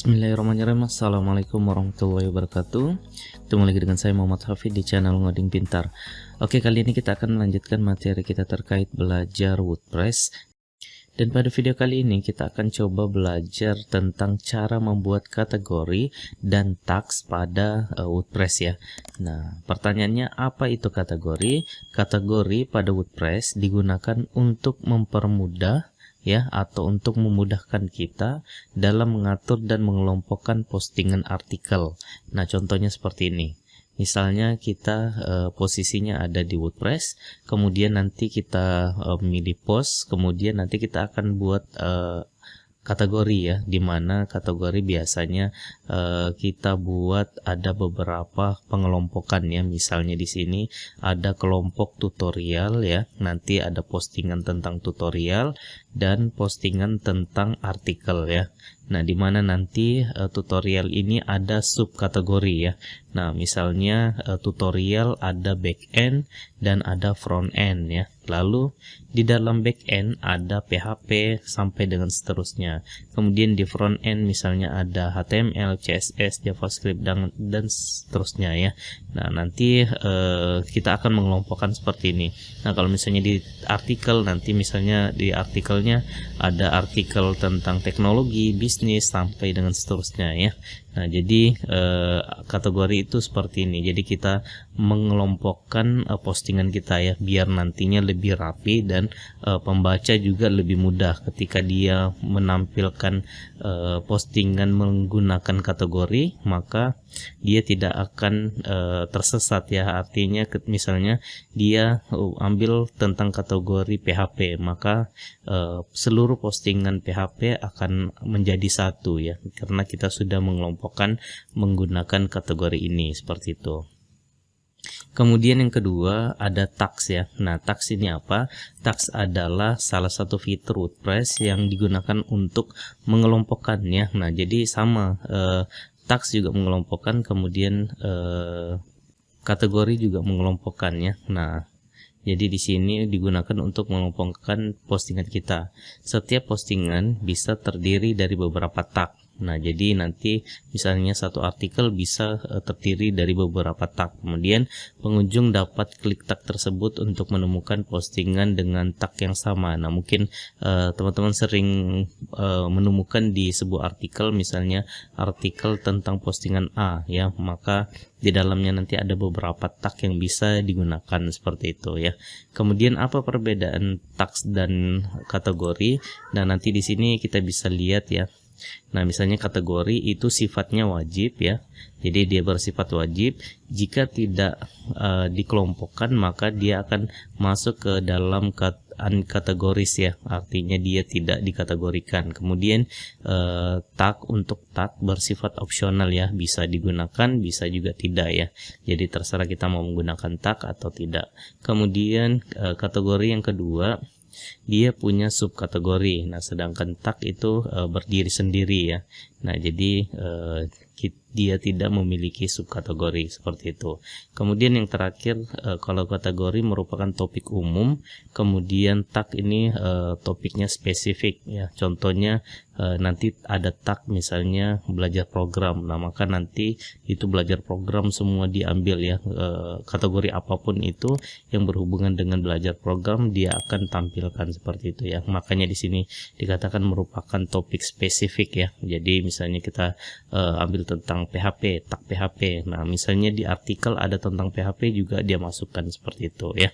Bismillahirrahmanirrahim. Assalamualaikum warahmatullahi wabarakatuh. Ketemu lagi dengan saya Muhammad Hafid di channel Ngoding Pintar. Oke, kali ini kita akan melanjutkan materi kita terkait belajar WordPress. Dan pada video kali ini kita akan coba belajar tentang cara membuat kategori dan tags pada WordPress ya. Nah, pertanyaannya apa itu kategori? Kategori pada WordPress digunakan untuk mempermudah ya, atau untuk memudahkan kita dalam mengatur dan mengelompokkan postingan artikel. Nah, contohnya seperti ini. Misalnya kita posisinya ada di WordPress, kemudian nanti kita milih post, kemudian nanti kita akan buat kategori ya, dimana kategori biasanya kita buat ada beberapa pengelompokan ya. Misalnya di sini ada kelompok tutorial ya, nanti ada postingan tentang tutorial dan postingan tentang artikel ya. Nah, dimana nanti tutorial ini ada subkategori ya. Nah, misalnya tutorial ada back end dan ada front end ya. Lalu di dalam back end ada PHP sampai dengan seterusnya. Kemudian di front end misalnya ada HTML, CSS, JavaScript dan seterusnya ya. Nah, nanti kita akan mengelompokkan seperti ini. Nah, kalau misalnya di artikel, nanti misalnya di artikelnya ada artikel tentang teknologi, bisnis sampai dengan seterusnya ya. Nah, jadi kategori itu seperti ini. Jadi kita mengelompokkan postingan kita ya, biar nantinya lebih rapi dan pembaca juga lebih mudah ketika dia menampilkan postingan menggunakan kategori, maka dia tidak akan tersesat ya. Artinya misalnya dia ambil tentang kategori PHP, maka seluruh postingan PHP akan menjadi satu ya, karena kita sudah mengelompokkan menggunakan kategori ini seperti itu. Kemudian yang kedua ada tags ya. Nah, tags ini apa? Tags adalah salah satu fitur WordPress yang digunakan untuk mengelompokkan ya. Nah, jadi sama, tags juga mengelompokkan, kemudian kategori juga mengelompokkan ya. Nah, jadi di sini digunakan untuk mengelompokkan postingan kita. Setiap postingan bisa terdiri dari beberapa tag. Nah, jadi nanti misalnya satu artikel bisa terdiri dari beberapa tag. Kemudian pengunjung dapat klik tag tersebut untuk menemukan postingan dengan tag yang sama. Nah, mungkin teman-teman sering menemukan di sebuah artikel, misalnya artikel tentang postingan A ya, maka di dalamnya nanti ada beberapa tag yang bisa digunakan seperti itu ya. Kemudian apa perbedaan tags dan kategori? Nah, nanti di sini kita bisa lihat ya. Nah, misalnya kategori itu sifatnya wajib ya. Jadi dia bersifat wajib. Jika tidak dikelompokkan, maka dia akan masuk ke dalam unkategoris ya. Artinya dia tidak dikategorikan. Kemudian tag untuk tag bersifat opsional ya. Bisa digunakan, bisa juga tidak ya. Jadi terserah kita mau menggunakan tag atau tidak. Kemudian kategori yang kedua, dia punya subkategori. Nah, sedangkan tag itu berdiri sendiri ya. Nah, jadi dia tidak memiliki subkategori seperti itu. Kemudian yang terakhir, kalau kategori merupakan topik umum, kemudian tag ini topiknya spesifik ya. Contohnya nanti ada tag misalnya belajar program. Nah, maka nanti itu belajar program semua diambil ya. Kategori apapun itu yang berhubungan dengan belajar program dia akan tampilkan seperti itu ya. Makanya di sini dikatakan merupakan topik spesifik ya. Jadi misalnya kita ambil tentang PHP, tag PHP. Nah, misalnya di artikel ada tentang PHP juga dia masukkan seperti itu ya.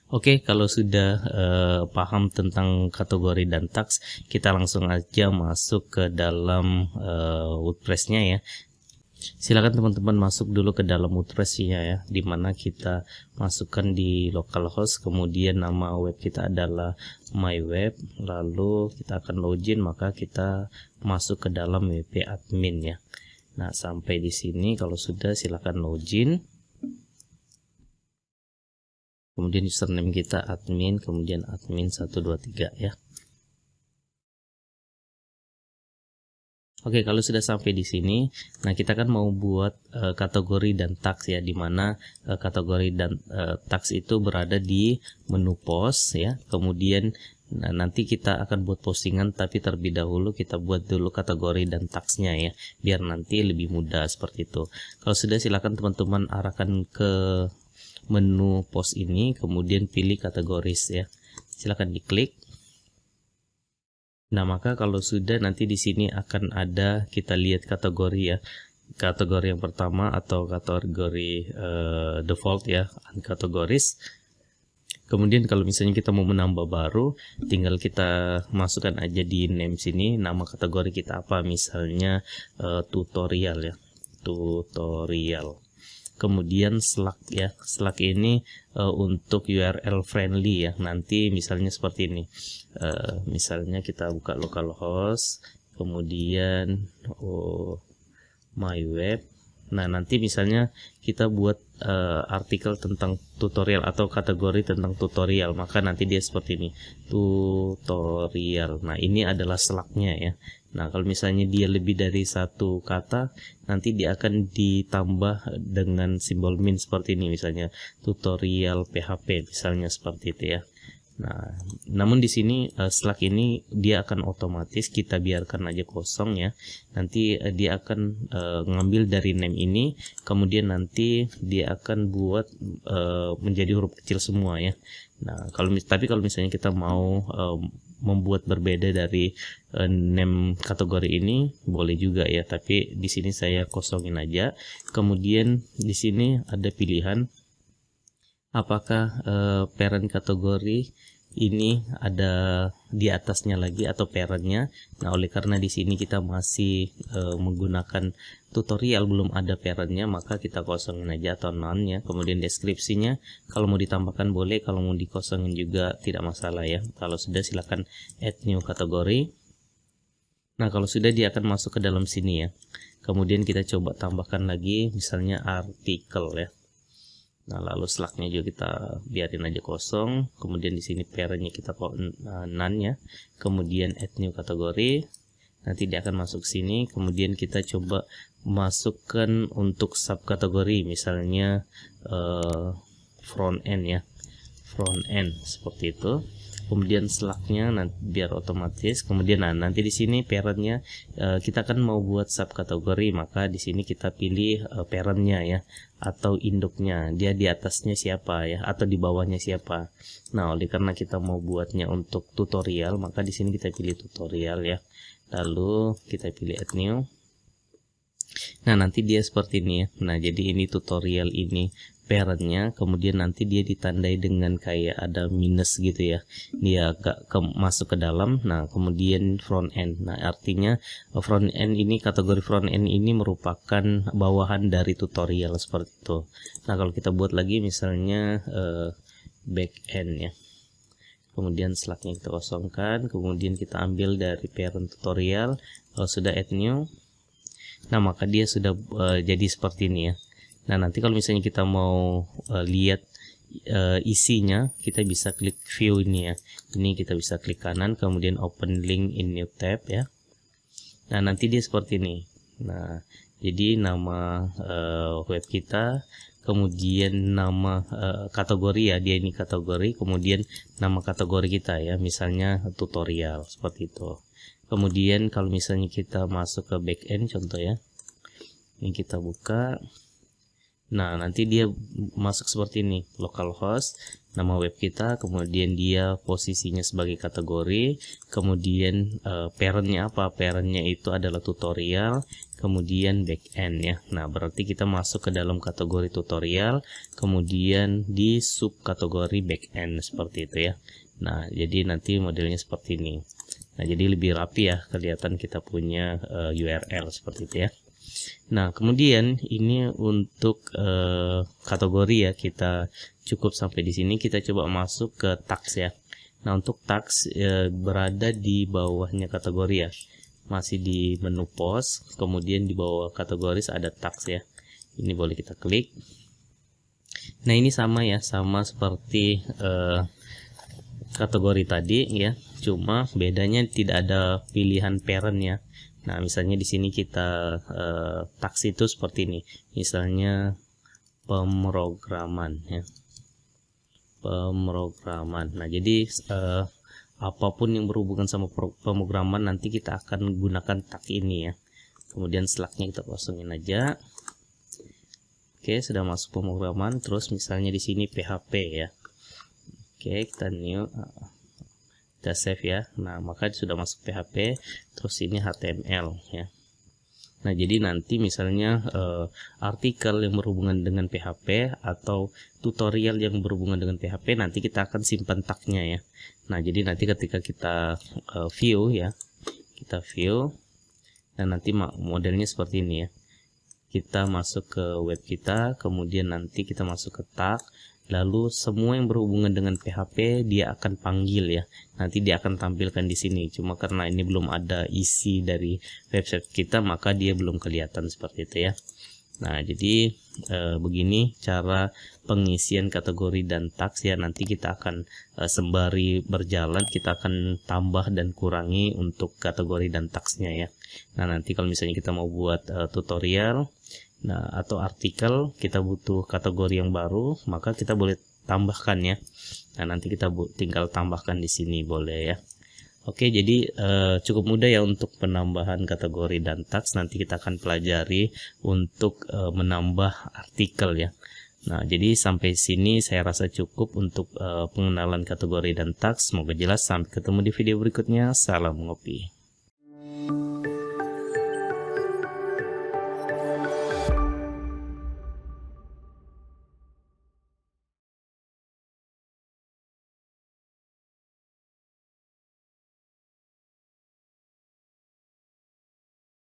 Oke, kalau sudah paham tentang kategori dan tags, kita langsung aja masuk ke dalam WordPress-nya ya. Silakan teman-teman masuk dulu ke dalam WordPress-nya ya, dimana kita masukkan di localhost, kemudian nama web kita adalah myweb, lalu kita akan login, maka kita masuk ke dalam WP admin ya. Nah, sampai di sini kalau sudah silakan login. Kemudian username kita admin, kemudian admin 123 ya. Oke, kalau sudah sampai di sini, nah kita kan mau buat kategori dan tags ya, dimana kategori dan tags itu berada di menu post ya. Kemudian Nah, nanti kita akan buat postingan, tapi terlebih dahulu kita buat dulu kategori dan tagsnya ya, biar nanti lebih mudah seperti itu. Kalau sudah, silakan teman-teman arahkan ke menu post ini, kemudian pilih kategoris ya. Silakan diklik. Nah, maka kalau sudah, nanti di sini akan ada, kita lihat kategori ya. Kategori yang pertama atau kategori default ya, uncategorized. Kemudian kalau misalnya kita mau menambah baru, tinggal kita masukkan aja di name sini nama kategori kita apa, misalnya tutorial ya, tutorial. Kemudian Slack ya, Slack ini untuk URL friendly ya, nanti misalnya seperti ini, misalnya kita buka localhost, kemudian my web. Nah, nanti misalnya kita buat artikel tentang tutorial atau kategori tentang tutorial, maka nanti dia seperti ini, tutorial. Nah, ini adalah Slack-nya ya. Nah, kalau misalnya dia lebih dari satu kata, nanti dia akan ditambah dengan simbol min seperti ini, misalnya tutorial PHP, misalnya seperti itu ya. Nah, namun di sini Slack ini dia akan otomatis, kita biarkan aja kosong ya. Nanti dia akan ngambil dari name ini, kemudian nanti dia akan buat menjadi huruf kecil semua ya. Nah, tapi kalau misalnya kita mau membuat berbeda dari name kategori ini, boleh juga ya. Tapi di sini saya kosongin aja. Kemudian di sini ada pilihan apakah parent kategori ini ada di atasnya lagi atau parentnya. Nah, oleh karena di sini kita masih menggunakan tutorial, belum ada parentnya, maka kita kosongin aja atau none ya. Kemudian deskripsinya kalau mau ditambahkan boleh, kalau mau dikosongin juga tidak masalah ya. Kalau sudah, silakan add new kategori. Nah, kalau sudah, dia akan masuk ke dalam sini ya. Kemudian kita coba tambahkan lagi misalnya artikel ya. Nah, lalu Slack-nya juga kita biarin aja kosong. Kemudian di sini parent-nya kita none ya. Kemudian add new kategori. Nanti dia akan masuk sini. Kemudian kita coba masukkan untuk subkategori, misalnya front end ya. Front end seperti itu. Kemudian Slack-nya nanti biar otomatis. Kemudian nanti di sini parent-nya kita kan mau buat subkategori, maka di sini kita pilih parent-nya ya, atau induknya, dia di atasnya siapa ya, atau di bawahnya siapa. Nah, oleh karena kita mau buatnya untuk tutorial, maka di sini kita pilih tutorial ya. Lalu kita pilih add new. Nah, nanti dia seperti ini ya. Nah, jadi ini tutorial, ini parentnya, kemudian nanti dia ditandai dengan kayak ada minus gitu ya, dia masuk ke dalam. Nah, kemudian front end. Nah, artinya front end ini, kategori front end ini merupakan bawahan dari tutorial seperti itu. Nah, kalau kita buat lagi misalnya back end ya, kemudian Slack-nya kita kosongkan, kemudian kita ambil dari parent tutorial. Kalau sudah add new, nah maka dia sudah jadi seperti ini ya. Nah, nanti kalau misalnya kita mau lihat isinya, kita bisa klik view ini ya. Ini kita bisa klik kanan, kemudian open link in new tab ya. Nah, nanti dia seperti ini. Nah, jadi nama web kita, kemudian nama kategori ya, dia ini kategori, kemudian nama kategori kita ya, misalnya tutorial seperti itu. Kemudian kalau misalnya kita masuk ke backend contoh ya, ini kita buka. Nah, nanti dia masuk seperti ini, localhost, nama web kita, kemudian dia posisinya sebagai kategori, kemudian parentnya apa, parentnya itu adalah tutorial, kemudian backend ya. Nah, berarti kita masuk ke dalam kategori tutorial, kemudian di subkategori backend seperti itu ya. Nah, jadi nanti modelnya seperti ini. Nah, jadi lebih rapi ya, kelihatan kita punya URL seperti itu ya. Nah, kemudian ini untuk kategori ya, kita cukup sampai di sini. Kita coba masuk ke tags ya. Nah, untuk tags berada di bawahnya kategori ya, masih di menu post, kemudian di bawah kategoris ada tags ya. Ini boleh kita klik. Nah, ini sama ya, sama seperti kategori tadi ya, cuma bedanya tidak ada pilihan parent ya. Nah, misalnya di sini kita tags itu seperti ini, misalnya pemrograman ya, pemrograman. Nah, jadi apapun yang berhubungan sama pemrograman nanti kita akan gunakan tag ini ya. Kemudian slugnya kita kosongin aja. Oke, sudah masuk pemrograman. Terus misalnya di sini PHP ya. Oke, kita new, kita save ya. Nah, maka sudah masuk PHP. Terus ini HTML ya. Nah, jadi nanti misalnya artikel yang berhubungan dengan PHP atau tutorial yang berhubungan dengan PHP nanti kita akan simpan tagnya ya. Nah, jadi nanti ketika kita view ya, kita view dan nanti modelnya seperti ini ya. Kita masuk ke web kita, kemudian nanti kita masuk ke tag, lalu semua yang berhubungan dengan PHP dia akan panggil ya. Nanti dia akan tampilkan di sini. Cuma karena ini belum ada isi dari website kita, maka dia belum kelihatan seperti itu ya. Nah, jadi begini cara pengisian kategori dan tags ya. Nanti kita akan sembari berjalan kita akan tambah dan kurangi untuk kategori dan tagsnya ya. Nah, nanti kalau misalnya kita mau buat tutorial atau artikel, kita butuh kategori yang baru, maka kita boleh tambahkan ya. Nah, nanti kita tinggal tambahkan di sini boleh ya. Oke, jadi cukup mudah ya untuk penambahan kategori dan tags. Nanti kita akan pelajari untuk menambah artikel ya. Nah, jadi sampai sini saya rasa cukup untuk pengenalan kategori dan tags. Semoga jelas. Sampai ketemu di video berikutnya. Salam ngopi.